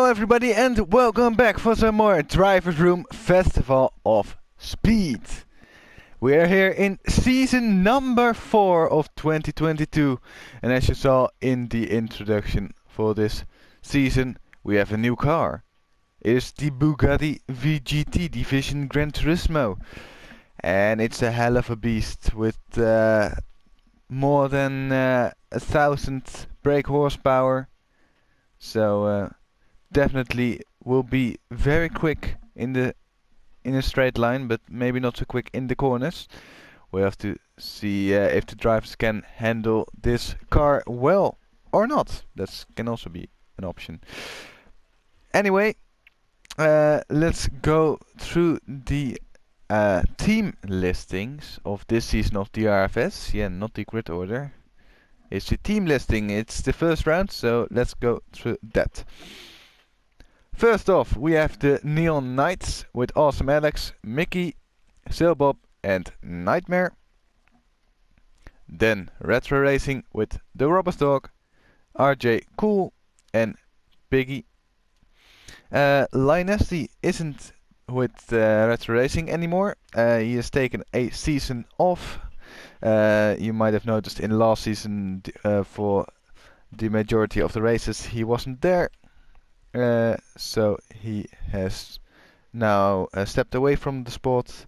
Hello everybody and welcome back for some more Driversroom Festival of Speed. We are here in season number 4 of 2022, and as you saw in the introduction for this season, we have a new car. It is the Bugatti VGT Division Gran Turismo, and it's a hell of a beast with more than 1,000 brake horsepower. So definitely will be very quick in a straight line, but maybe not so quick in the corners. We have to see if the drivers can handle this car well or not. That can also be an option. Anyway, let's go through the team listings of this season of the RFS. Yeah, not the grid order. It's the team listing. It's the first round, so let's go through that. First off, we have the Neon Knights with Awesome Alex, Mickey, Sailbob and Nightmare. Then Retro Racing with the Robust Dog, RJ Cool and Piggy. Linesti isn't with Retro Racing anymore. He has taken a season off. You might have noticed in last season for the majority of the races he wasn't there. So he has now stepped away from the sport,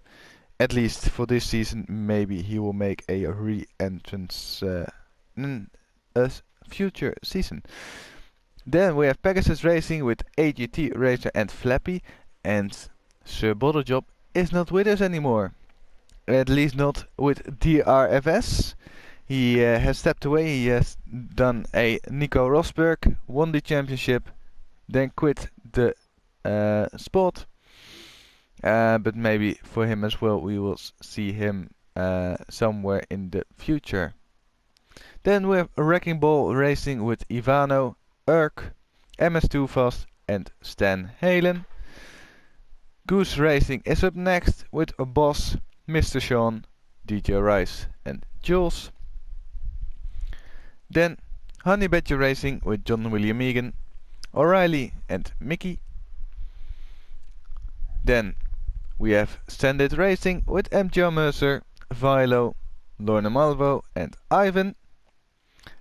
at least for this season. Maybe he will make a re-entrance in a future season. Then we have Pegasus Racing with AGT Racer and Flappy, and Sir Bottlejob is not with us anymore. At least not with DRFS. He has stepped away. He has done a Nico Rosberg, won the championship, then quit the sport. But maybe for him as well, we will see him somewhere in the future. Then we have Wrecking Ball Racing with Ivano, Urk, MS2 Fast and Stan Halen. Goose Racing is up next with a Boss, Mr. Sean, DJ Rice and Jules. Then Honey Badger Racing with John William Egan, O'Reilly and Mickey. Then we have Standard Racing with MJ Mercer, Vilo, Lorna Malvo and Ivan.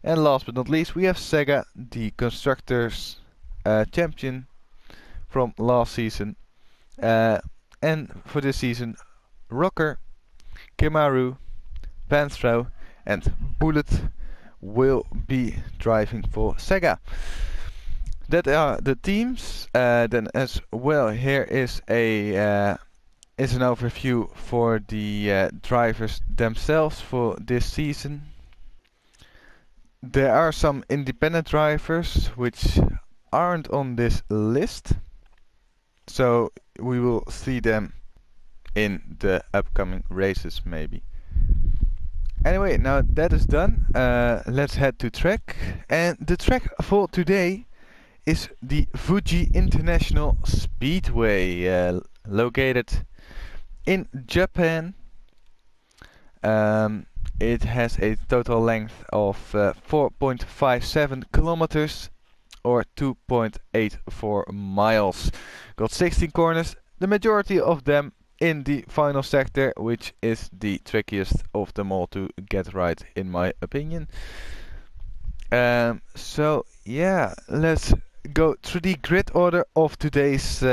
And last but not least we have Sega, the Constructors champion from last season. And for this season, Rocker, Kimaru, Panthro and Bullet will be driving for Sega. That are the teams. Then as well, here is an overview for the drivers themselves for this season. There are some independent drivers which aren't on this list, so we will see them in the upcoming races maybe. Anyway, now that is done, let's head to track. And the track for today is the Fuji International Speedway, located in Japan. It has a total length of 4.57 kilometers or 2.84 miles. Got 16 corners, the majority of them in the final sector, which is the trickiest of them all to get right in my opinion. So yeah, let's go through the grid order of today's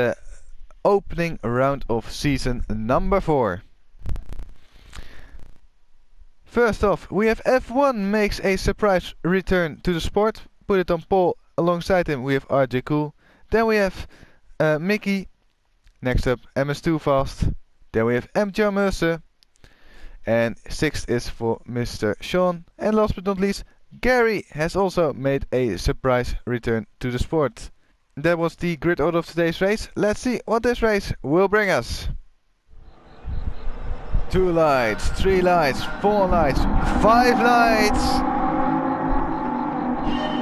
opening round of season number 4. First off, we have F1 makes a surprise return to the sport. Put it on pole. Alongside him we have RJ Cool. Then we have Mickey. Next up MS2 Fast. Then we have MJ Mercer. And 6th is for Mr. Sean. And last but not least, Gary has also made a surprise return to the sport. That was the grid order of today's race. Let's see what this race will bring us. 2 lights, 3 lights, 4 lights, 5 lights.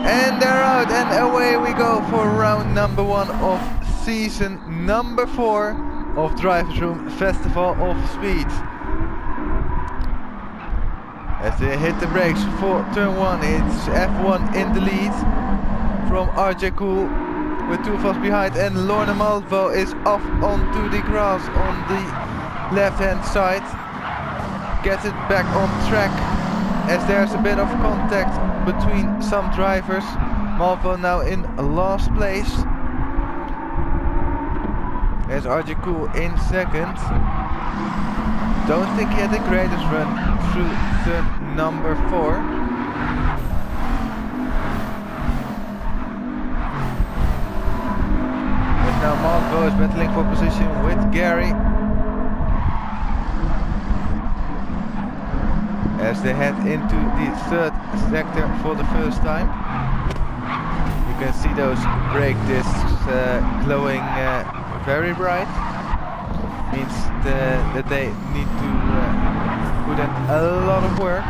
And they're out, and away we go for round number 1 of season number 4 of Driversroom Festival of Speed. As they hit the brakes for turn 1, it's F1 in the lead from RJ Cool. with too fast behind, and Lorna Malvo is off onto the grass on the left hand side. Gets it back on track as there's a bit of contact between some drivers. Malvo now in last place. There's RJ Cool in second. Don't think he had the greatest run through turn number 4. But now Malvo is battling for position with Gary as they head into the third sector for the first time. You can see those brake discs glowing very bright. Means that they need to put in a lot of work.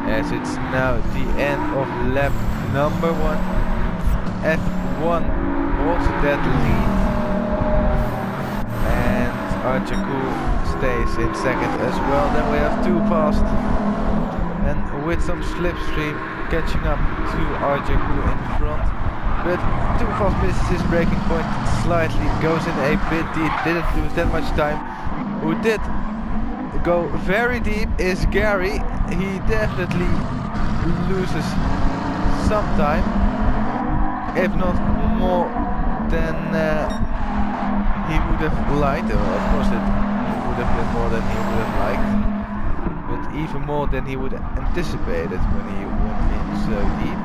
As it's now the end of lap number 1. F1 holds that lead. And Archaku stays in second as well. Then we have Too Fast. And with some slipstream catching up to Archaku in front. But Too Fast misses his braking point slightly, goes in a bit deep, didn't lose that much time. Who did go very deep is Gary. He definitely loses some time, if not more than he would have liked. Of course it would have been more than he would have liked, but even more than he would have anticipated when he went in so deep.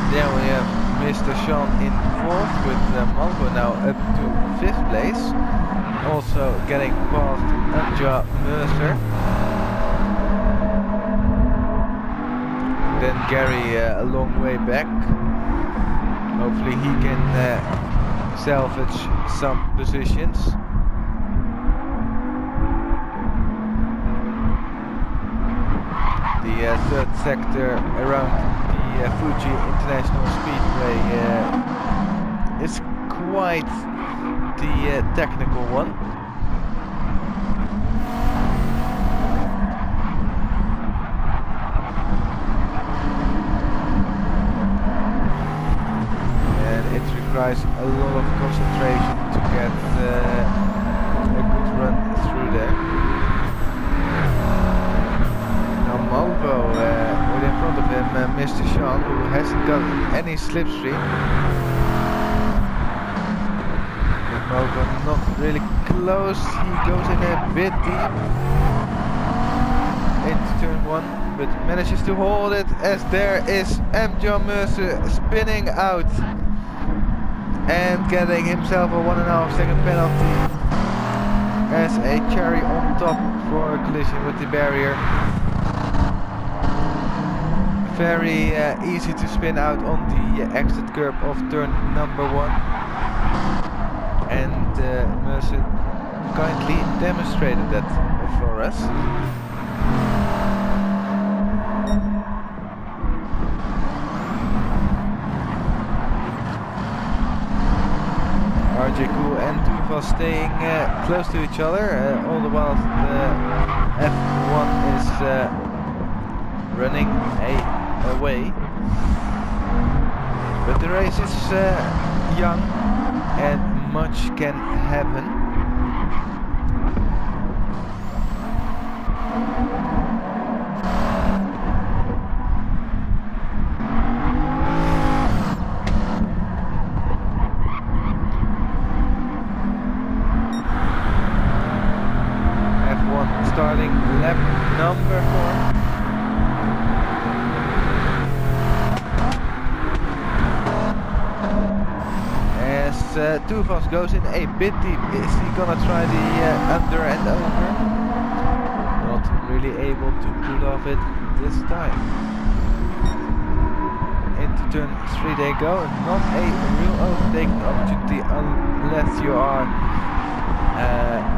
Then we have Mr. Sean in 4th with Malvo now up to 5th place, also getting past Anja Mercer. Then Gary a long way back. Hopefully he can salvage some positions. The third sector around the Fuji International Speedway is quite the technical one. Requires a lot of concentration to get a good run through there. Now Malvo with in front of him Mr. Sean, who hasn't got any slipstream. But Malvo not really close, he goes in a bit deep into turn 1, but manages to hold it as there is John Mercer spinning out and getting himself a 1.5 second penalty as a cherry on top for a collision with the barrier. Very easy to spin out on the exit curb of turn number 1, and Mercer kindly demonstrated that for us. RJ Cool and Too Fast staying close to each other, all the while F1 is running away. But the race is young and much can happen. Starting lap number 4. As Too Fast goes in a bit deep, is he gonna try the under and over? Not really able to pull off it this time. Into turn 3 they go, not a real overtaking opportunity unless you are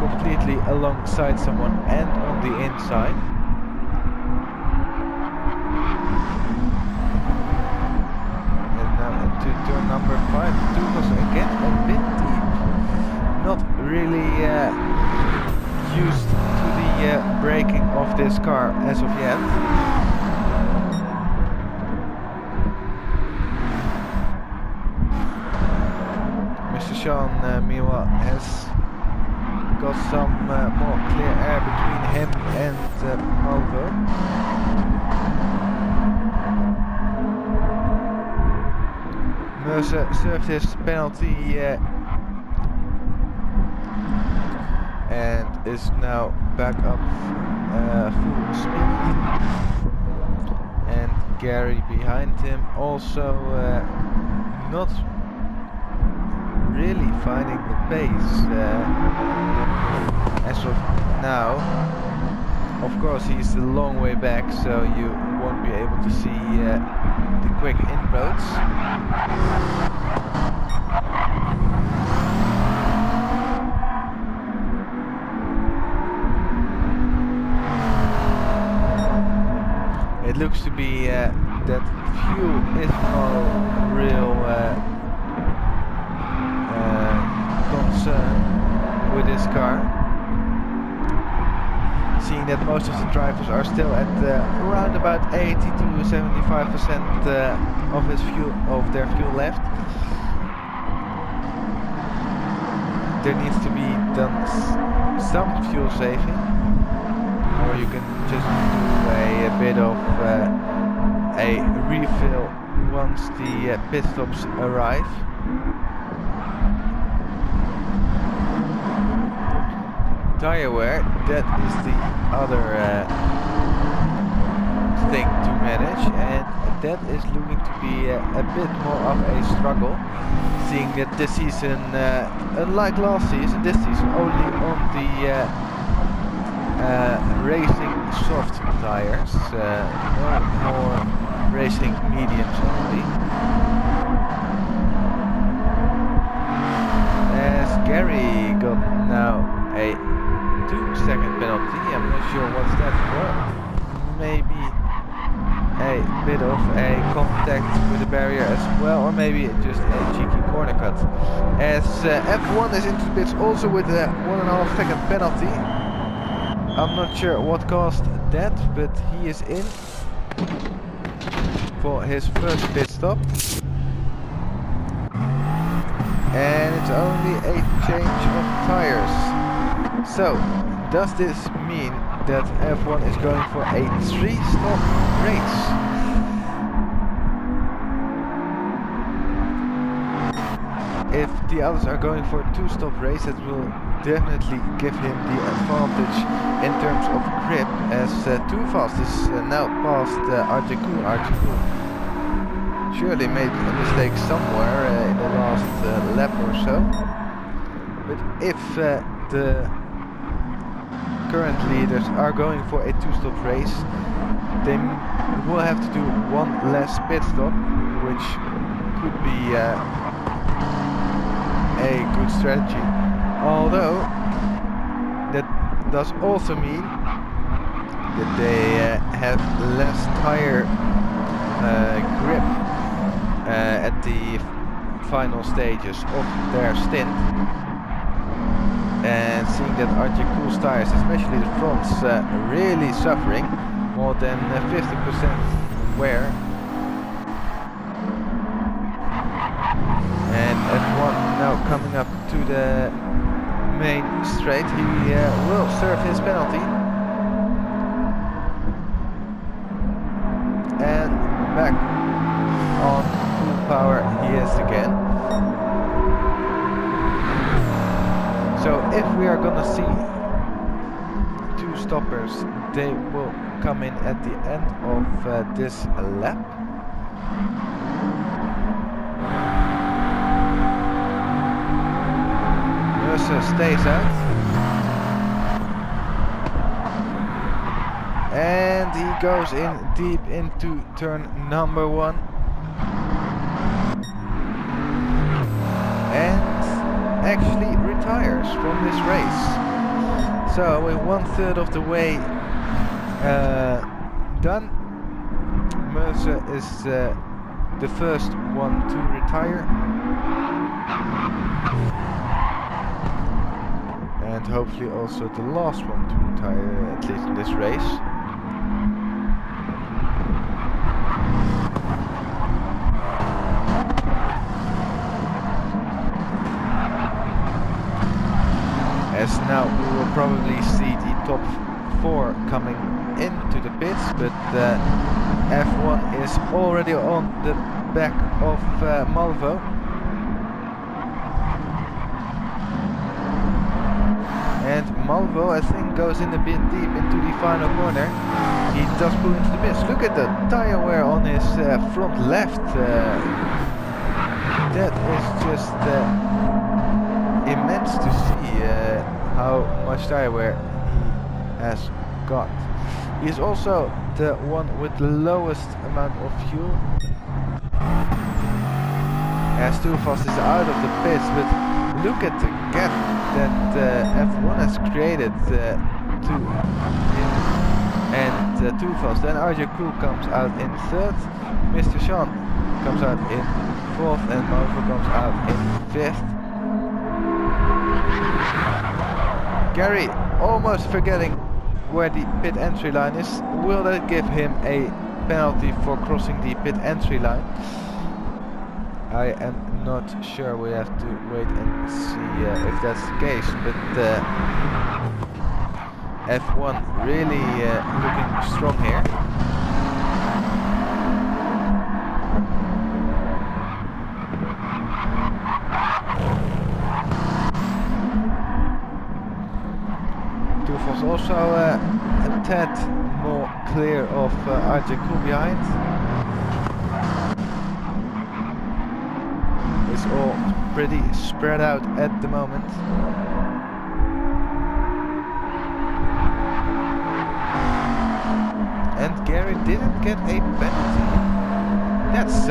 completely alongside someone and on the inside. And now into turn number 5, Too Fast again a bit deep. Not really used to the braking of this car as of yet. Mr. Sean, meanwhile, has got some more clear air between him and Malvo. Mercer served his penalty and is now back up full speed. And Gary behind him also not really finding the pace as of now. Of course, he's a long way back, so you won't be able to see the quick inroads. It looks to be that fuel is no real concern with this car. Seeing that most of the drivers are still at around about 80 to 75% of their fuel left. There needs to be done some fuel saving, or you can just do a bit of a refill once the pit stops arrive. Tire wear, that is the other thing to manage, and that is looking to be a bit more of a struggle, seeing that this season, unlike last season, this season only on the racing soft tires, no more racing mediums only. As Gary got now a 2-second penalty, I'm not sure what's that for. Maybe a bit of a contact with the barrier as well, or maybe just a cheeky corner cut. As F1 is into the pits also with a 1.5 second penalty. I'm not sure what caused that, but he is in for his first pit stop. And it's only a change of tires. So, does this mean that F1 is going for a 3-stop race? If the others are going for a 2-stop race, it will definitely give him the advantage in terms of grip, as Too Fast is now past Arjekul. Arjekul surely made a mistake somewhere in the last lap or so. But if the current leaders are going for a 2-stop race, they will have to do one less pit stop, which could be a good strategy. Although that does also mean that they have less tire grip at the final stages of their stint. And seeing that Arjekul's tires, especially the fronts, really suffering, more than 50% wear. And F1 now coming up to the main straight, he will serve his penalty. And back on full power he is again. So if we are gonna see 2 stoppers, they will come in at the end of this lap. Mercer stays out. And he goes in deep into turn number 1. And actually retires from this race. So we're 1/3 of the way done. Mercer is the first one to retire. and hopefully also the last one to retire, at least in this race. As now we will probably see the top 4 coming into the pits, but F1 is already on the back of Malvo. And Malvo, I think, goes in a bit deep into the final corner. He does pull into the mist. Look at the tire wear on his front left. That is just immense to see how much tire wear he has got. He is also the one with the lowest amount of fuel. As Too Fast is out of the pits, but look at the gap that F1 has created to him and Too Fast. Then RJ Cool comes out in 3rd, Mr. Sean comes out in 4th, and Malvo comes out in 5th. Gary almost forgetting where the pit entry line is. Will that give him a penalty for crossing the pit entry line? I am not sure. We have to wait and see if that's the case. But F1 really looking strong here. Was also a tad more clear of RJ Cool behind. It's all pretty spread out at the moment. And Gary didn't get a penalty. That's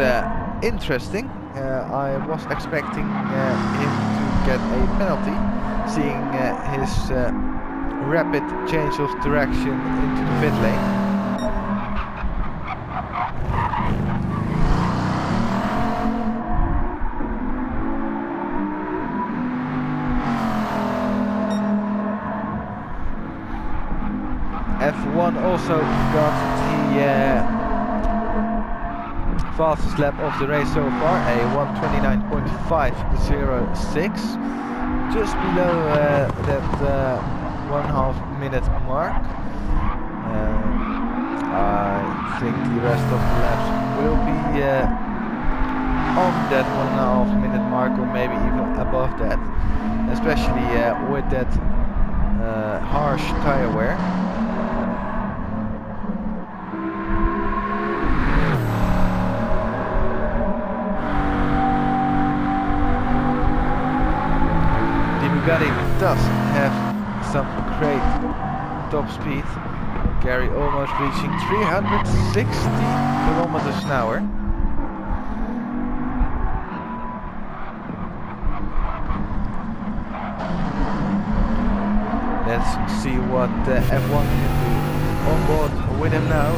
interesting. I was expecting him to get a penalty, seeing his rapid change of direction into the pit lane. F1 also got the fastest lap of the race so far, a 1:29.506, just below that 1.5 minute mark. I think the rest of the laps will be on that 1.5 minute mark, or maybe even above that, especially with that harsh tire wear. The Bugatti does have some great top speed. Gary almost reaching 360 kilometers an hour. Let's see what F1 can do on board with him now.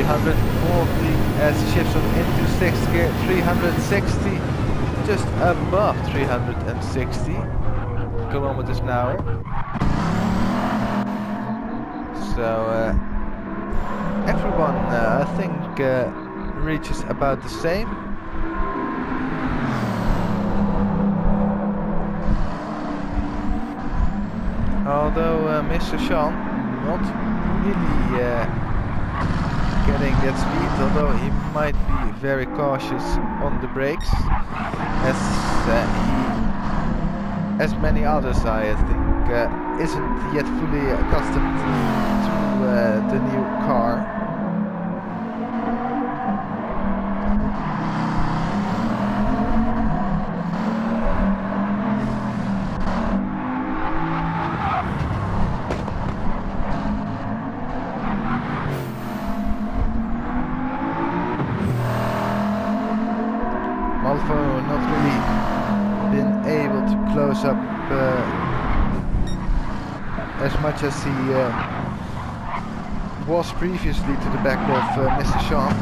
340 as he shifts on into 6th gear, 360, just above 360 kilometers an hour. So everyone I think reaches about the same. Although Mr. Sean not really getting that speed, although he might be very cautious on the brakes, as he, as many others I think, isn't yet fully accustomed to the new car. Malvo not really been able to close up as much as he was previously to the back of Mr. Sean.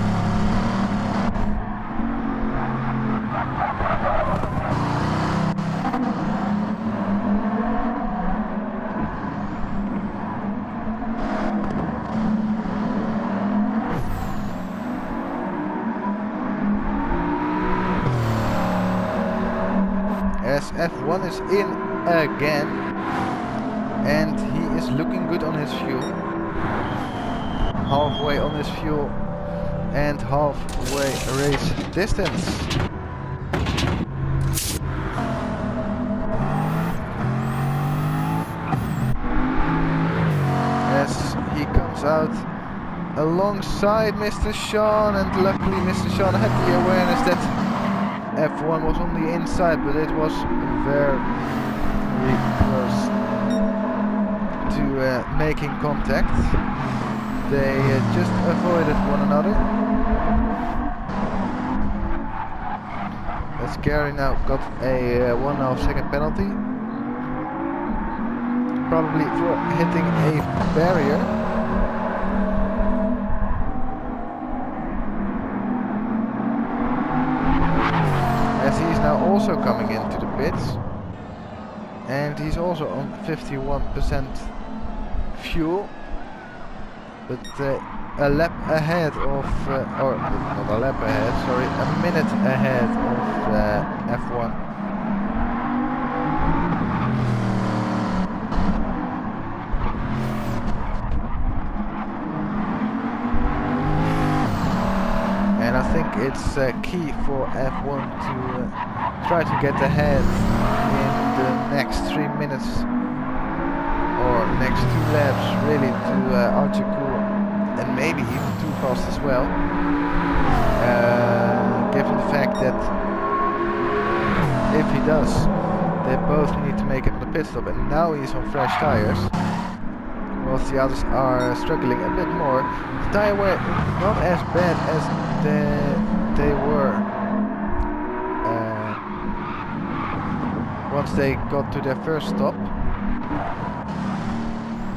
F1 is in again, and he is looking good on his fuel. Halfway on his fuel and halfway race distance. As he comes out alongside Mr. Sean, and luckily Mr. Sean had the awareness that F1 was on the inside, but it was very close to making contact. They just avoided one another. As Gary now got a 1.5 second penalty, probably for hitting a barrier. As he's now also coming into the pits, and he's also on 51% fuel, but a lap ahead of, or not a lap ahead, sorry, a minute ahead of F1. And I think it's key for F1 to try to get ahead in the next 3 minutes or next 2 laps, really, to Archie, and maybe even too fast as well, given the fact that if he does, they both need to make it on the pit stop, and now he's on fresh tires, whilst the others are struggling a bit more. The tire wear not as bad as they were once they got to their first stop.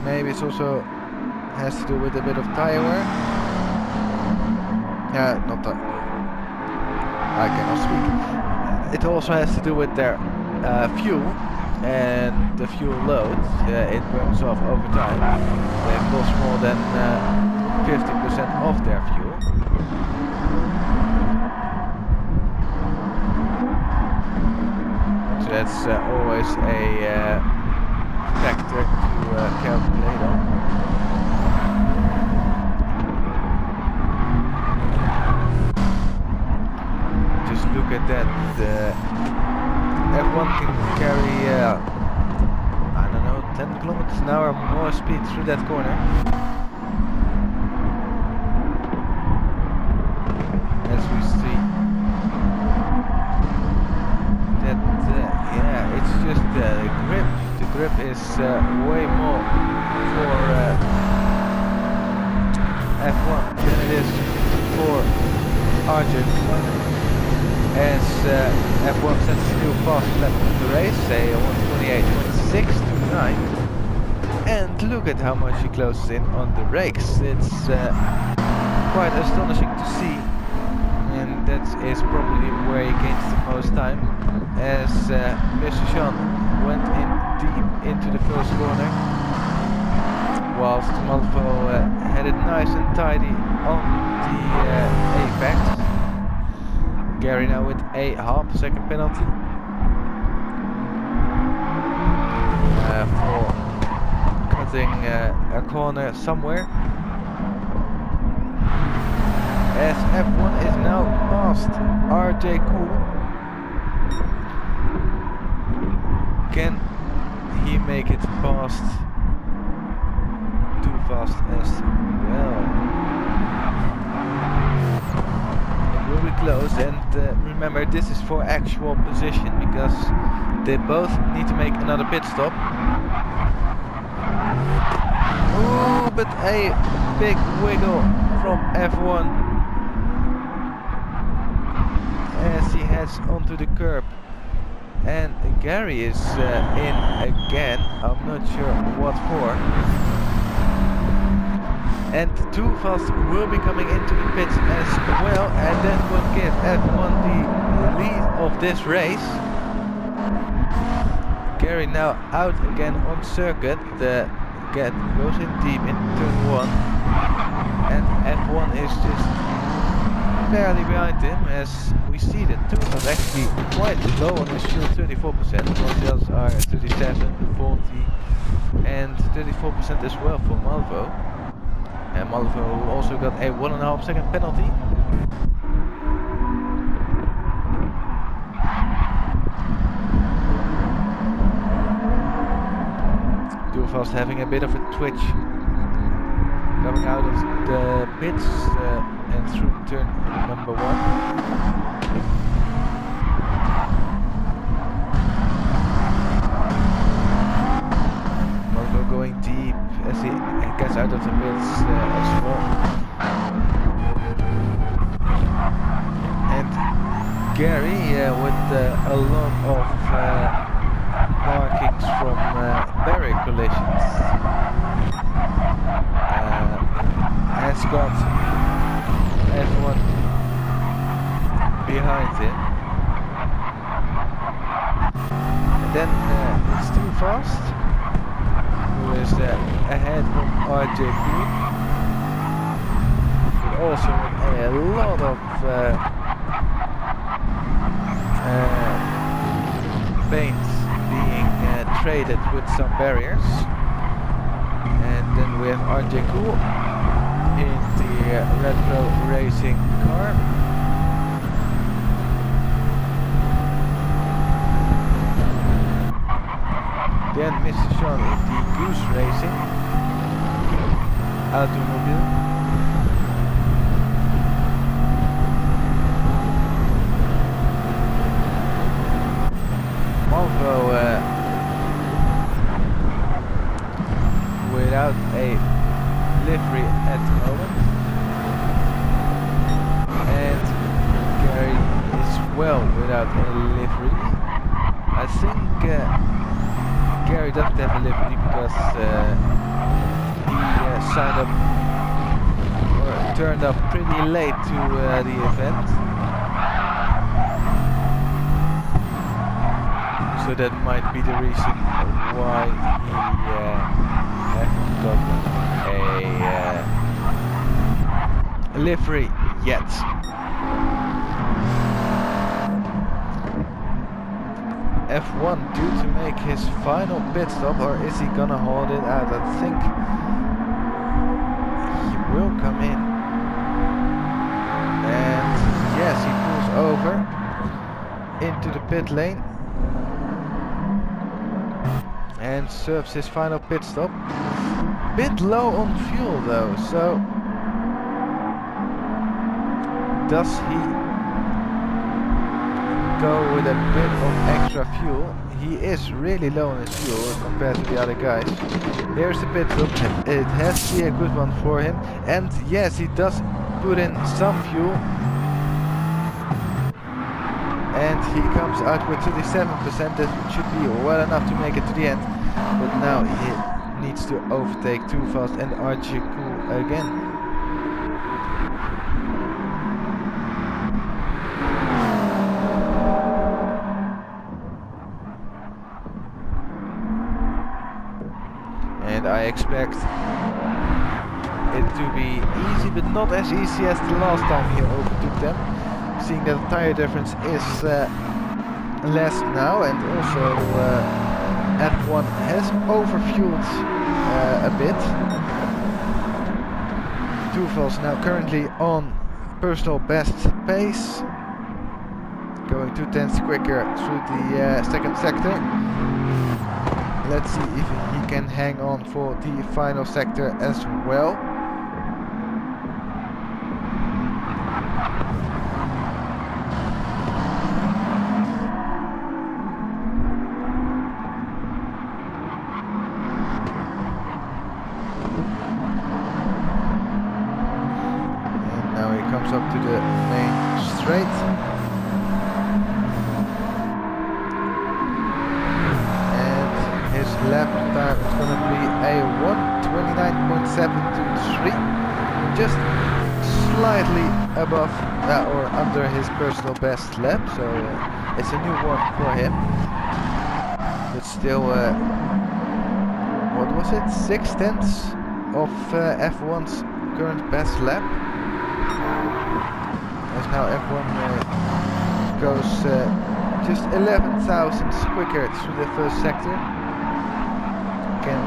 Maybe it's also has to do with a bit of tire wear. Not that I cannot speak. It also has to do with their fuel and the fuel load. It burns off over time. They've lost more than 50% of their fuel. So that's always a factor to calculate on. Just look at that. F1 can carry, I don't know, 10 kilometers an hour more speed through that corner. As we see that, yeah, it's just the grip. The grip is way more for F1 than it is for Arjun. As F1 sets a new fast lap of the race, say 1:28.6 to 9. And look at how much he closes in on the brakes. It's quite astonishing to see. And that is probably where he gains the most time, as Mr. Sean went in deep into the first corner, whilst Malvo had it nice and tidy on the apex. Gary now with a half second penalty for cutting a corner somewhere. As F1 is now past RJ Cool. Can he make it past too fast as well? It will be close, and remember, this is for actual position, because they both need to make another pit stop. Ooh, but a big wiggle from F1 as he heads onto the curb, and Gary is in again. I'm not sure what for. And Too Fast will be coming into the pits as well, and that will give F1 the lead of this race. Gary now out again on circuit. The gap goes in deep in turn 1, and F1 is just barely behind him, as we see that Tooth is actually quite low on his fuel, 34%, while the others are 37, 40 and 34% as well for Malvo. And Malvo also got a 1.5 second penalty. Tooth having a bit of a twitch. Coming out of the pits and through turn number 1. Malvo going deep as he gets out of the pits as well. And Gary with a lot of markings from barrier collisions. Has got everyone behind him. And then it's Too Fast, who is ahead of RJP, but also a lot of paint being traded with some barriers. And then we have RJ Cool in the Red Bull Racing car. Then Mr. Sean in the Goose Racing automobile. Malvo without a livery at the moment, and Gary is well without a livery. I think Gary doesn't have a livery because he signed up or turned up pretty late to the event, so that might be the reason why he hasn't got a livery yet. F1 due to make his final pit stop, or is he gonna hold it out? I think he will come in. And yes, he pulls over into the pit lane and serves his final pit stop. Bit low on fuel though, so does he go with a bit of extra fuel? He is really low on his fuel compared to the other guys. Here's the pit stop. It has to be a good one for him, and yes, he does put in some fuel, and he comes out with 37%. That should be well enough to make it to the end, but now he needs to overtake Too Fast and RJ Cool again. And I expect it to be easy, but not as easy as the last time he overtook them, seeing that the tire difference is less now, and also F1 has overfueled a bit. Too Fast now currently on personal best pace, going 2/10 quicker through the second sector. Let's see if he can hang on for the final sector as well. Up to the main straight, and his lap time is going to be a 1:29.723, just slightly above or under his personal best lap, so it's a new one for him, but still what was it, 6/10 of F1's current best lap. as now F1 goes just 11 thousandths quicker through the first sector. Can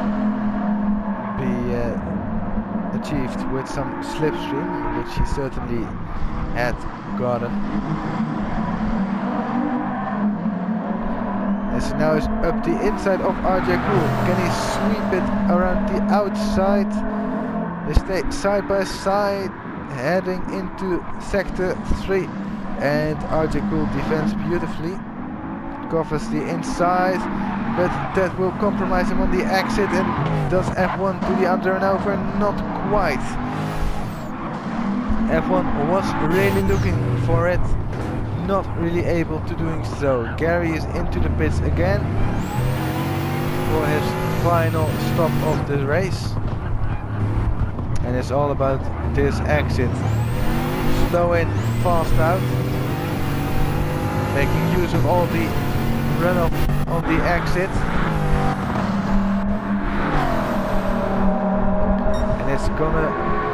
be achieved with some slipstream, which he certainly had gotten. As now is up the inside of RJ Cool. Can he sweep it around the outside? They stay side by side, heading into sector 3, and RJ Cool defends beautifully, covers the inside, but that will compromise him on the exit. And does F1 do the under and over? Not quite. F1 was really looking for it, not really able to doing so. Gary is into the pits again for his final stop of the race, and it's all about this exit. Slow in, fast out, making use of all the runoff on the exit, and it's gonna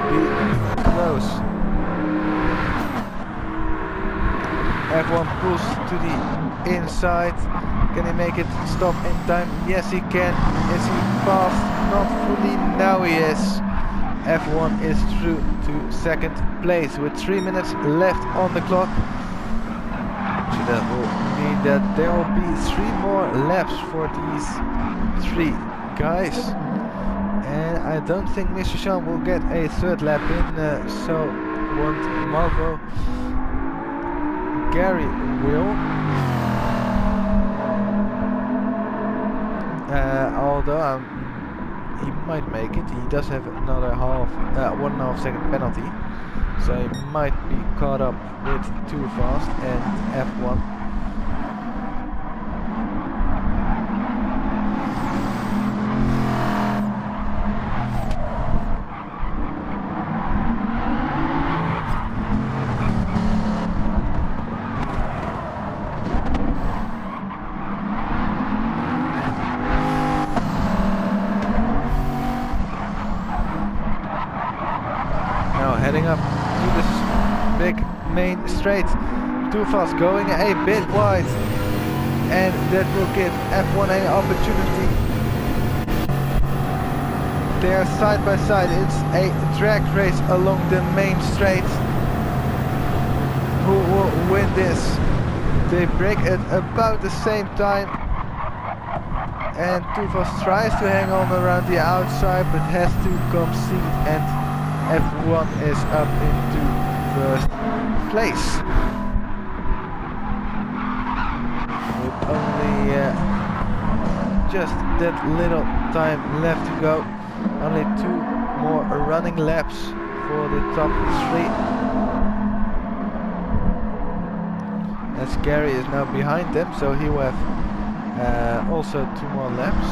be close. F1 pulls to the inside. Can he make it stop in time? Yes, he can. Is he fast? Not fully. Now he is. F1 is through to second place with 3 minutes left on the clock. So that will mean that there will be 3 more laps for these 3 guys. And I don't think Mr. Sean will get a 3rd lap in, so won't Malvo. Gary will, although he might make it. He does have another 1.5 second penalty, so he might be caught up with too fast and F1. Heading up to this big main straight, too fast, going a bit wide, and that will give F1 an opportunity. They are side by side. It's a drag race along the main straight. Who will win this? They break at about the same time, and too fast tries to hang on around the outside but has to concede, and F1 is up into 1st place with only just that little time left to go. Only 2 more running laps for the top 3. As Gary is now behind them, so he will have also 2 more laps,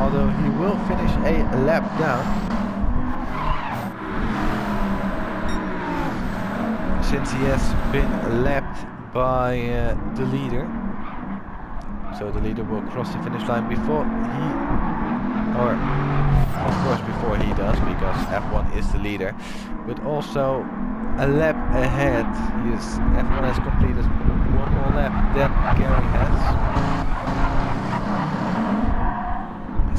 although he will finish a lap down, since he has been lapped by the leader. So the leader will cross the finish line before he, or of course before he does, because F1 is the leader, but also a lap ahead. F1 has completed 1 more lap than Gary has.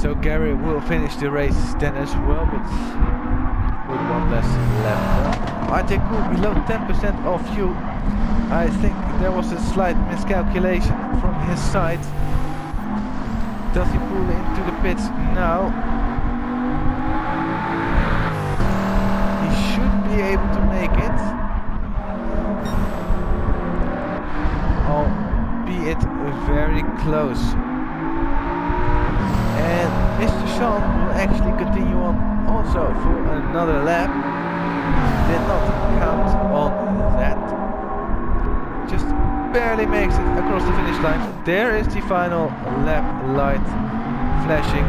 So Gary will finish the race then as well, but with 1 less lap. RJ Cool below 10% of fuel. I think there was a slight miscalculation from his side. Does he pull into the pits now? He should be able to make it, albeit very close. And Mr. Sean will actually continue on also for another lap. Did not count on that. Just barely makes it across the finish line. There is the final lap light flashing.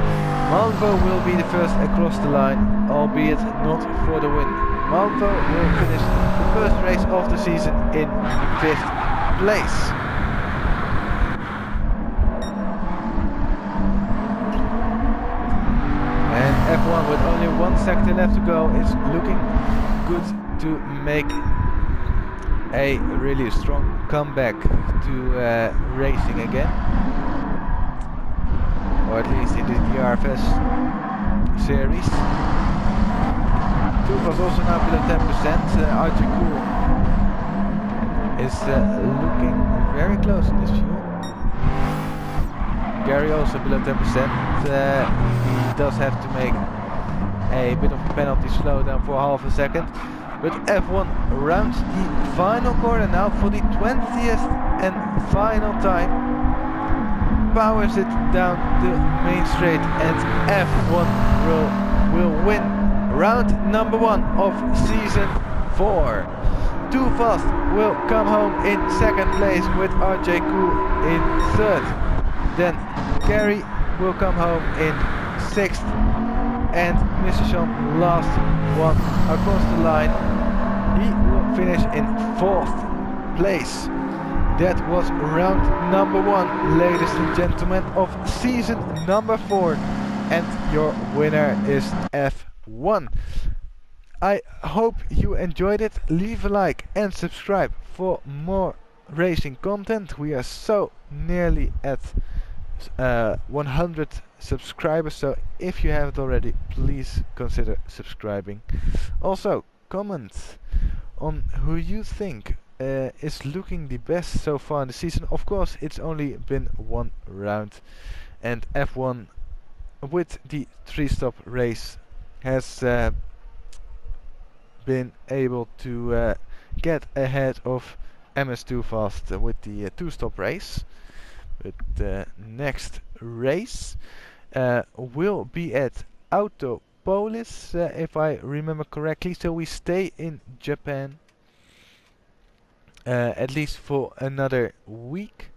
Malvo will be the first across the line, albeit not for the win. Malvo will finish the first race of the season in 5th place. And F1 with only 1 sector left to go is looking good to make a really strong comeback to racing again, or at least in the DRFS series. Toof was also now below 10%. RG Cool is looking very close in this view. Gary also below 10%. He does have to make a bit of a penalty slowdown for half a second. But F1 rounds the final corner now for the 20th and final time. Powers it down the main straight, and F1 will win round number 1 of season 4. Too Fast will come home in second place with RJ Cool in third. Then Gary will come home in 6th, and Mr. Sean last one across the line. He will finish in 4th place. That was round number 1, ladies and gentlemen, of season number 4, and your winner is F1. I hope you enjoyed it. Leave a like and subscribe for more racing content. We are so nearly at 100 subscribers, so if you haven't already, please consider subscribing. Also, comment on who you think is looking the best so far in the season. Of course, it's only been one round, and F1 with the 3-stop race has been able to get ahead of MS2 Fast with the 2-stop race. But the next race will be at Autopolis, if I remember correctly. So we stay in Japan at least for another week,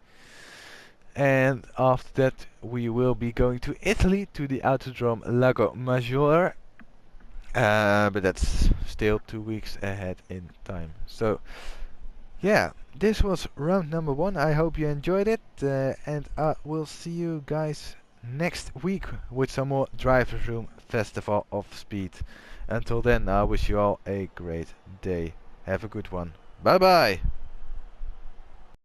and after that we will be going to Italy to the Autodrome Lago Maggiore, but that's still 2 weeks ahead in time. So yeah, this was round number 1. I hope you enjoyed it, and I will see you guys next week with some more Driversroom Festival of Speed. Until then, I wish you all a great day. Have a good one. Bye bye.